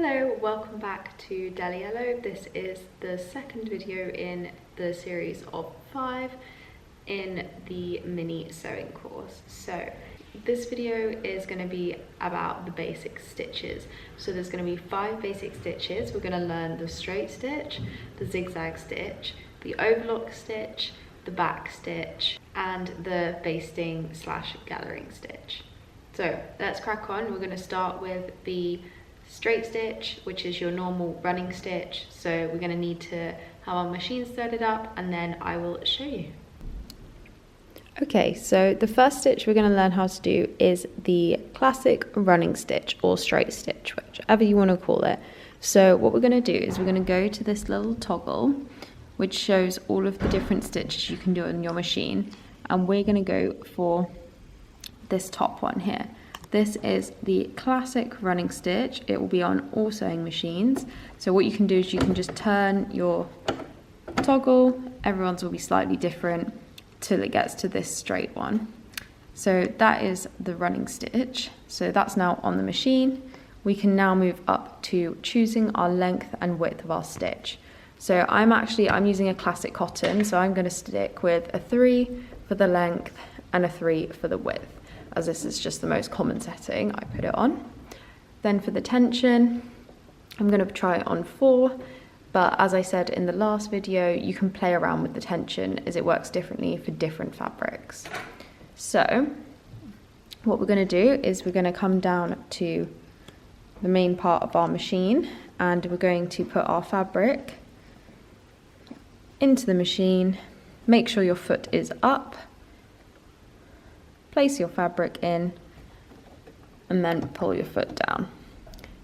Hello, welcome back to Deli Yellow. This is the second video in the series of 5 in the mini sewing course. So this video is going to be about the basic stitches. So there's going to be 5 basic stitches. We're going to learn the straight stitch, the zigzag stitch, the overlock stitch, the back stitch, and the basting / gathering stitch. So let's crack on. We're going to start with the straight stitch, which is your normal running stitch. So we're going to need to have our machine started up, and then I will show you. Okay, so the first stitch we're going to learn how to do is the classic running stitch or straight stitch, whichever you want to call it. So what we're going to do is we're going to go to this little toggle which shows all of the different stitches you can do on your machine, and we're going to go for this top one here. This is the classic running stitch. It will be on all sewing machines. So what you can do is you can just turn your toggle. Everyone's will be slightly different till it gets to this straight one. So that is the running stitch. So that's now on the machine. We can now move up to choosing our length and width of our stitch. So I'm using a classic cotton, so I'm going to stick with a 3 for the length and a 3 for the width, as this is just the most common setting I put it on. Then for the tension, I'm going to try it on 4, but as I said in the last video, you can play around with the tension as it works differently for different fabrics. So what we're going to do is we're going to come down to the main part of our machine, and we're going to put our fabric into the machine. Make sure your foot is up. Place your fabric in and then pull your foot down.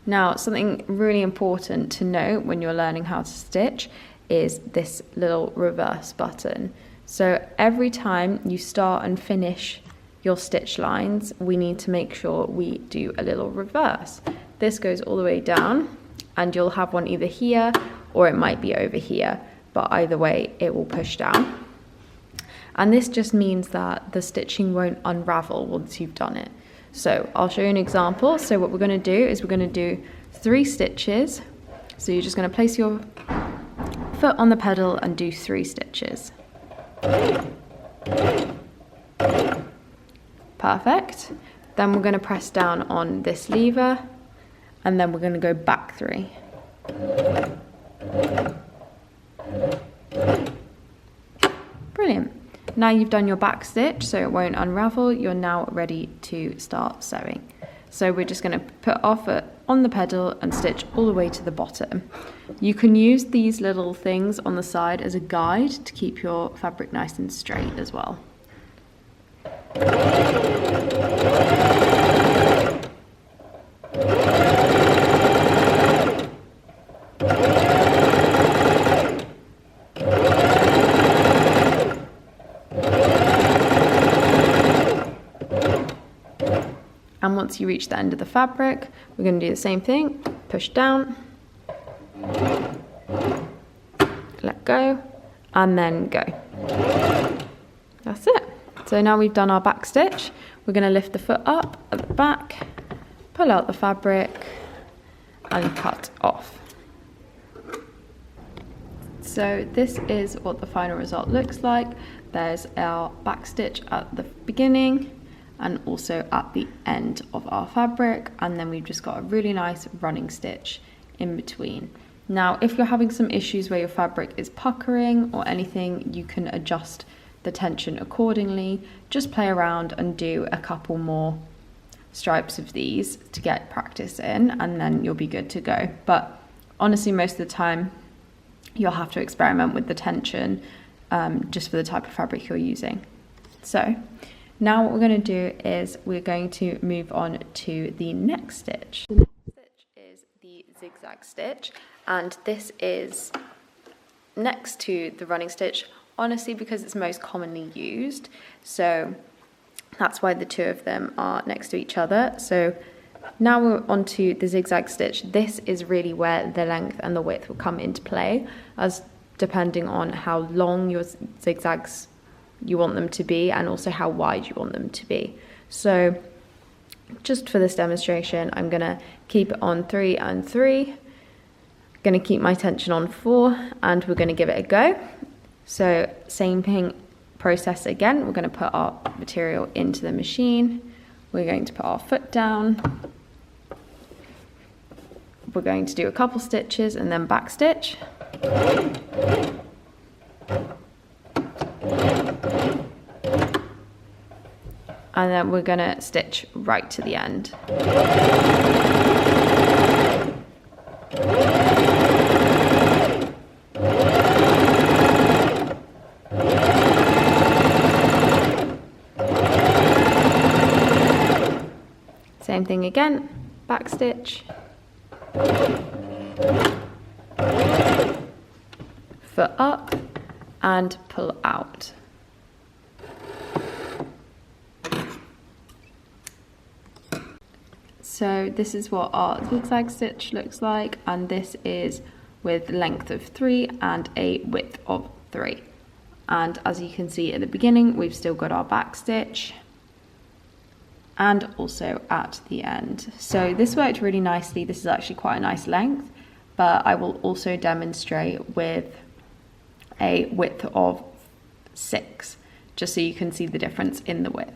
Now, something really important to note when you're learning how to stitch is this little reverse button. So every time you start and finish your stitch lines, we need to make sure we do a little reverse. This goes all the way down, and you'll have one either here or it might be over here, but either way it will push down. And this just means that the stitching won't unravel once you've done it. So I'll show you an example. So what we're going to do is we're going to do 3 stitches. So you're just going to place your foot on the pedal and do 3 stitches. Perfect. Then we're going to press down on this lever, and then we're going to go back 3. Brilliant. Now you've done your back stitch so it won't unravel, you're now ready to start sewing. So we're just going to put our foot on the pedal and stitch all the way to the bottom. You can use these little things on the side as a guide to keep your fabric nice and straight as well. And once you reach the end of the fabric, we're going to do the same thing. Push down, let go, and then go. That's it. So now we've done our back stitch. We're going to lift the foot up at the back, pull out the fabric, and cut off. So this is what the final result looks like. There's our back stitch at the beginning and also at the end of our fabric, and then we've just got a really nice running stitch in between. Now, if you're having some issues where your fabric is puckering or anything, you can adjust the tension accordingly. Just play around and do a couple more stripes of these to get practice in, and then you'll be good to go. But honestly, most of the time you'll have to experiment with the tension just for the type of fabric you're using. So now what we're going to do is we're going to move on to the next stitch. The next stitch is the zigzag stitch, and this is next to the running stitch, honestly, because it's most commonly used. So that's why the two of them are next to each other. So now we're on to the zigzag stitch. This is really where the length and the width will come into play, as depending on how long your zigzags you want them to be and also how wide you want them to be. So just for this demonstration, I'm going to keep it on 3 and 3. Going to keep my tension on 4, and we're going to give it a go. So same thing, process again. We're going to put our material into the machine. We're going to put our foot down. We're going to do a couple stitches and then back stitch. And then we're going to stitch right to the end. Same thing again, back stitch, foot up and pull out. So this is what our zigzag stitch looks like, and this is with length of 3 and a width of 3. And as you can see at the beginning, we've still got our back stitch and also at the end. So this worked really nicely. This is actually quite a nice length, but I will also demonstrate with a width of 6, just so you can see the difference in the width.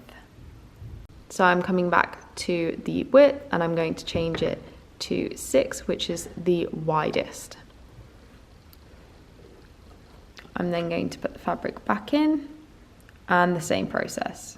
So I'm coming back to the width and I'm going to change it to 6, which is the widest. I'm then going to put the fabric back in and the same process.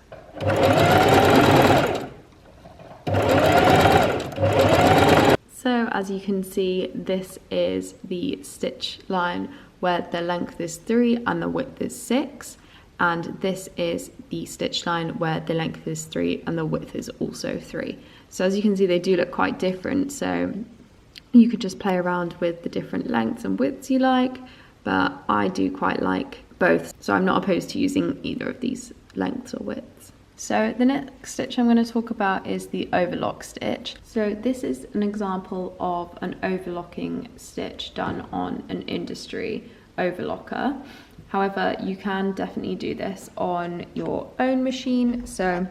So as you can see, this is the stitch line where the length is 3 and the width is 6. And this is the stitch line where the length is 3 and the width is also 3. So as you can see, they do look quite different. So you could just play around with the different lengths and widths you like, but I do quite like both. So I'm not opposed to using either of these lengths or widths. So the next stitch I'm going to talk about is the overlock stitch. So this is an example of an overlocking stitch done on an industry overlocker. However, you can definitely do this on your own machine. So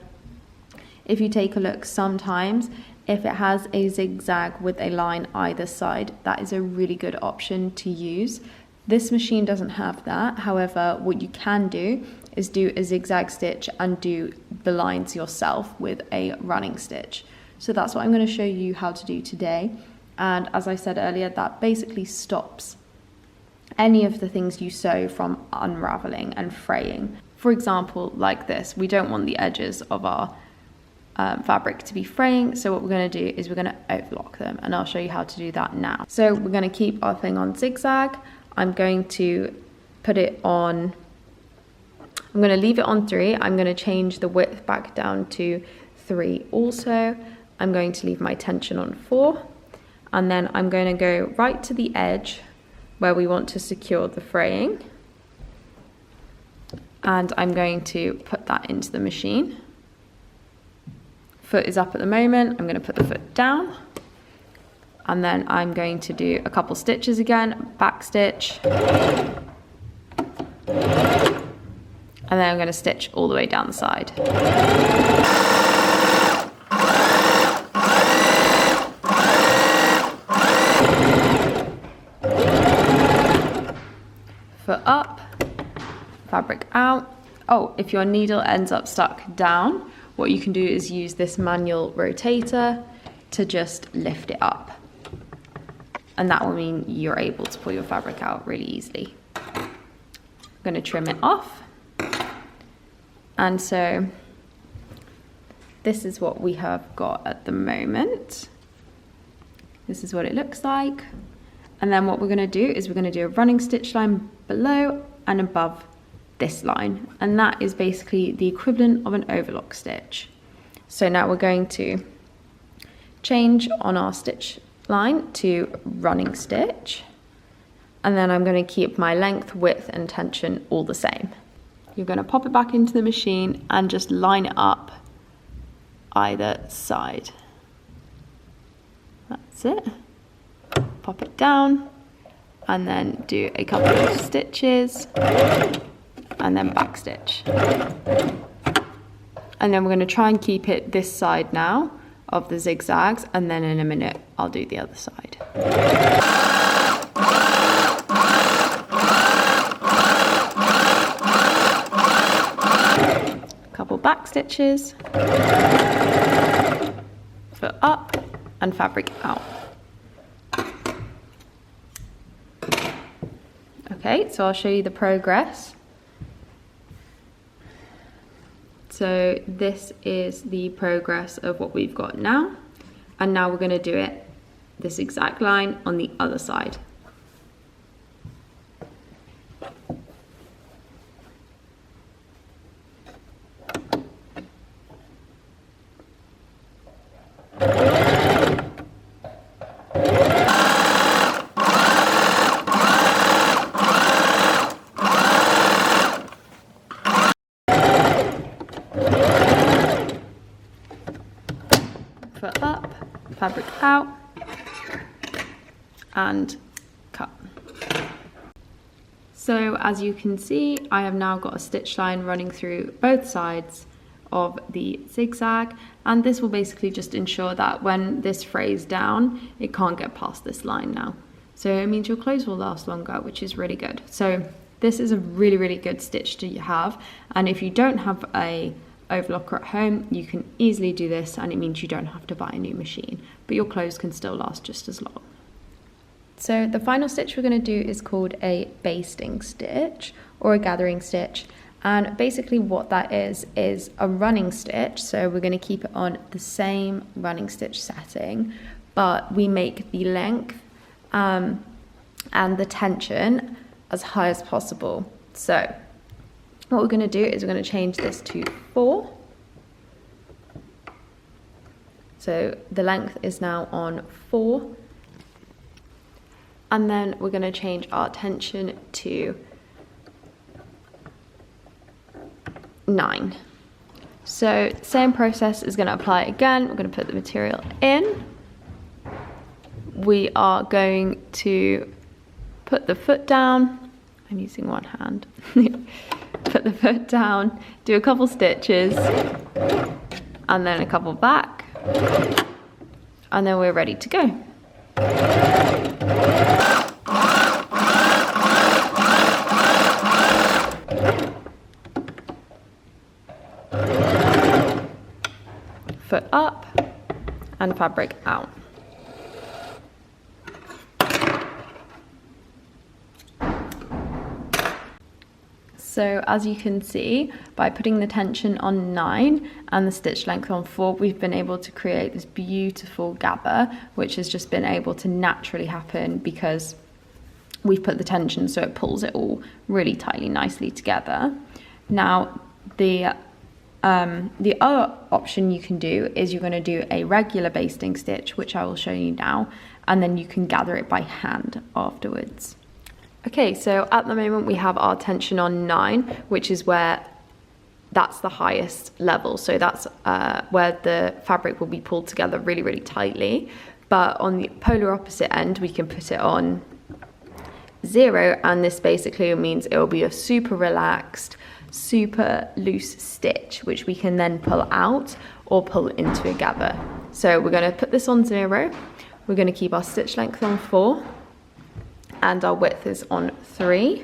if you take a look, sometimes if it has a zigzag with a line either side, that is a really good option to use. This machine doesn't have that. However, what you can do is do a zigzag stitch and do the lines yourself with a running stitch. So that's what I'm going to show you how to do today. And as I said earlier, that basically stops any of the things you sew from unraveling and fraying. For example, like this, we don't want the edges of our fabric to be fraying, so what we're going to do is we're going to overlock them, and I'll show you how to do that now. So we're going to keep our thing on zigzag. I'm going to put it on, I'm going to leave it on 3. I'm going to change the width back down to 3 also. I'm going to leave my tension on 4, and then I'm going to go right to the edge where we want to secure the fraying, and I'm going to put that into the machine. Foot is up at the moment. I'm going to put the foot down, and then I'm going to do a couple stitches again, back stitch, and then I'm going to stitch all the way down the side. Foot up, fabric out. Oh, if your needle ends up stuck down, what you can do is use this manual rotator to just lift it up. And that will mean you're able to pull your fabric out really easily. I'm going to trim it off. And so this is what we have got at the moment. This is what it looks like. And then what we're going to do is we're going to do a running stitch line below and above this line, and that is basically the equivalent of an overlock stitch. So now we're going to change on our stitch line to running stitch, and then I'm going to keep my length, width and tension all the same. You're going to pop it back into the machine and just line it up either side. That's it. Pop it down and then do a couple of stitches and then back stitch. And then we're going to try and keep it this side now, of the zigzags, and then in a minute I'll do the other side. Couple back stitches, foot up and fabric out. Okay, so I'll show you the progress. So this is the progress of what we've got now. And now we're going to do it this exact line on the other side. Foot up, fabric out, and cut. So as you can see, I have now got a stitch line running through both sides of the zigzag, and this will basically just ensure that when this frays down, it can't get past this line now. So it means your clothes will last longer, which is really good. So this is a really, really good stitch to have, and if you don't have a overlocker at home, you can easily do this, and it means you don't have to buy a new machine, but your clothes can still last just as long. So the final stitch we're going to do is called a basting stitch or a gathering stitch, and basically what that is a running stitch. So we're going to keep it on the same running stitch setting, but we make the length and the tension as high as possible. So what we're going to do is we're going to change this to 4. So the length is now on 4. And then we're going to change our tension to 9. So same process is going to apply again. We're going to put the material in. We are going to put the foot down. I'm using one hand. Put the foot down, do a couple stitches, and then a couple back, and then we're ready to go. Foot up and fabric out. So as you can see, by putting the tension on 9 and the stitch length on 4, we've been able to create this beautiful gather, which has just been able to naturally happen because we've put the tension, so it pulls it all really tightly, nicely together. Now, the other option you can do is you're going to do a regular basting stitch, which I will show you now, and then you can gather it by hand afterwards. Okay, so at the moment we have our tension on 9, which is where that's the highest level. So that's where the fabric will be pulled together really, really tightly. But on the polar opposite end, we can put it on 0, and this basically means it will be a super relaxed, super loose stitch, which we can then pull out or pull into a gather. So we're going to put this on 0. We're going to keep our stitch length on 4. And our width is on 3,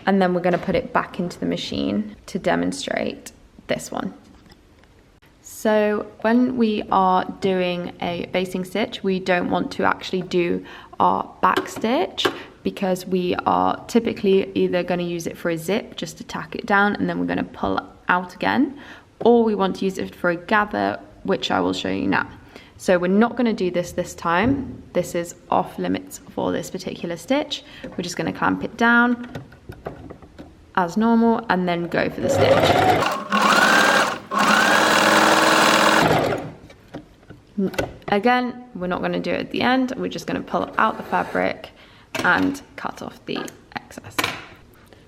and then we're going to put it back into the machine to demonstrate this one. So when we are doing a basting stitch, we don't want to actually do our back stitch because we are typically either going to use it for a zip just to tack it down, and then we're going to pull out again, or we want to use it for a gather, which I will show you now. So we're not going to do this time. This is off limits for this particular stitch. We're just going to clamp it down as normal and then go for the stitch. Again, we're not going to do it at the end. We're just going to pull out the fabric and cut off the excess.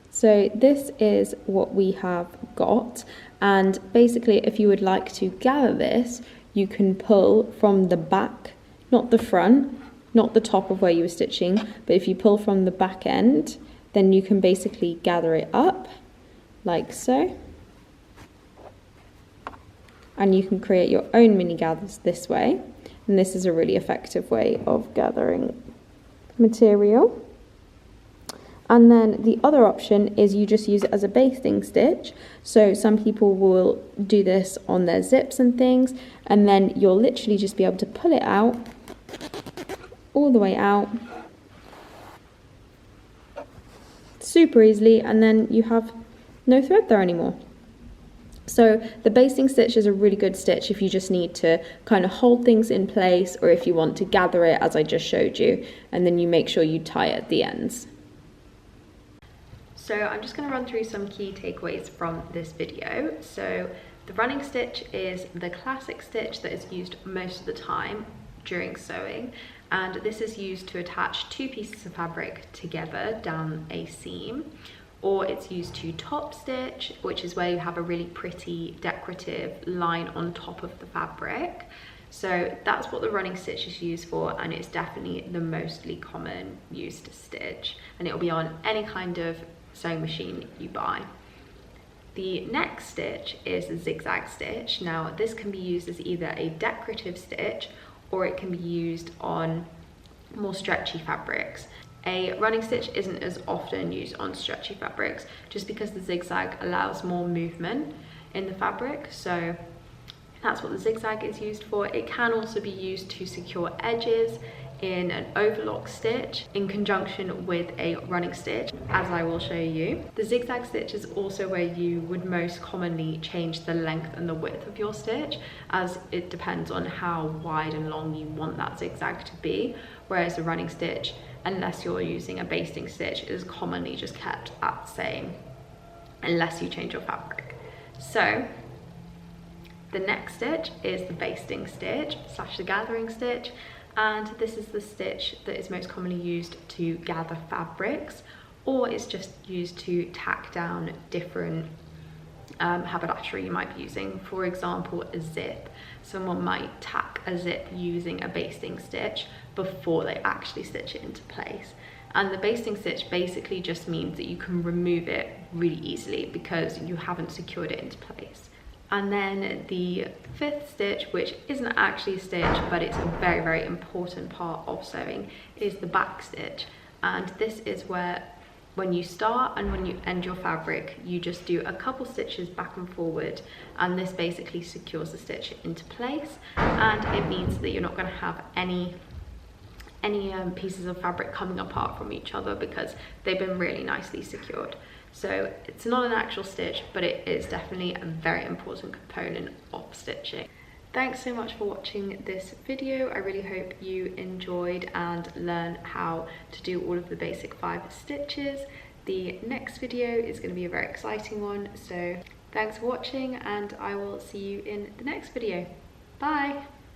So this is what we have got, and basically if you would like to gather this, you can pull from the back, not the front, not the top of where you were stitching, but if you pull from the back end, then you can basically gather it up like so. and you can create your own mini gathers this way. And this is a really effective way of gathering material. And then the other option is you just use it as a basting stitch. So some people will do this on their zips and things, and then you'll literally just be able to pull it out, all the way out, super easily, and then you have no thread there anymore. So the basting stitch is a really good stitch if you just need to kind of hold things in place, or if you want to gather it as I just showed you, and then you make sure you tie it at the ends. So I'm just going to run through some key takeaways from this video. So the running stitch is the classic stitch that is used most of the time during sewing, and this is used to attach two pieces of fabric together down a seam, or it's used to top stitch, which is where you have a really pretty decorative line on top of the fabric. So that's what the running stitch is used for, and it's definitely the mostly common used stitch, and it'll be on any kind of sewing machine you buy. The next stitch is the ZigZag Stitch. Now this can be used as either a decorative stitch, or it can be used on more stretchy fabrics. A running stitch isn't as often used on stretchy fabrics, just because the zigzag allows more movement in the fabric, so that's what the zigzag is used for. It can also be used to secure edges in an overlock stitch in conjunction with a running stitch, as I will show you. The zigzag stitch is also where you would most commonly change the length and the width of your stitch, as it depends on how wide and long you want that zigzag to be, whereas the running stitch, unless you're using a basting stitch, is commonly just kept at the same unless you change your fabric. So the next stitch is the basting stitch / the gathering stitch, and this is the stitch that is most commonly used to gather fabrics, or it's just used to tack down different haberdashery you might be using. For example, a zip. Someone might tack a zip using a basting stitch before they actually stitch it into place. And the basting stitch basically just means that you can remove it really easily because you haven't secured it into place. And then the fifth stitch, which isn't actually a stitch, but it's a very, very important part of sewing, is the back stitch. And this is where, when you start and when you end your fabric, you just do a couple stitches back and forward, and this basically secures the stitch into place, and it means that you're not going to have any pieces of fabric coming apart from each other because they've been really nicely secured. So it's not an actual stitch, but it is definitely a very important component of stitching. Thanks so much for watching this video. I really hope you enjoyed and learned how to do all of the basic 5 stitches. The next video is going to be a very exciting one, so thanks for watching, and I will see you in the next video. Bye!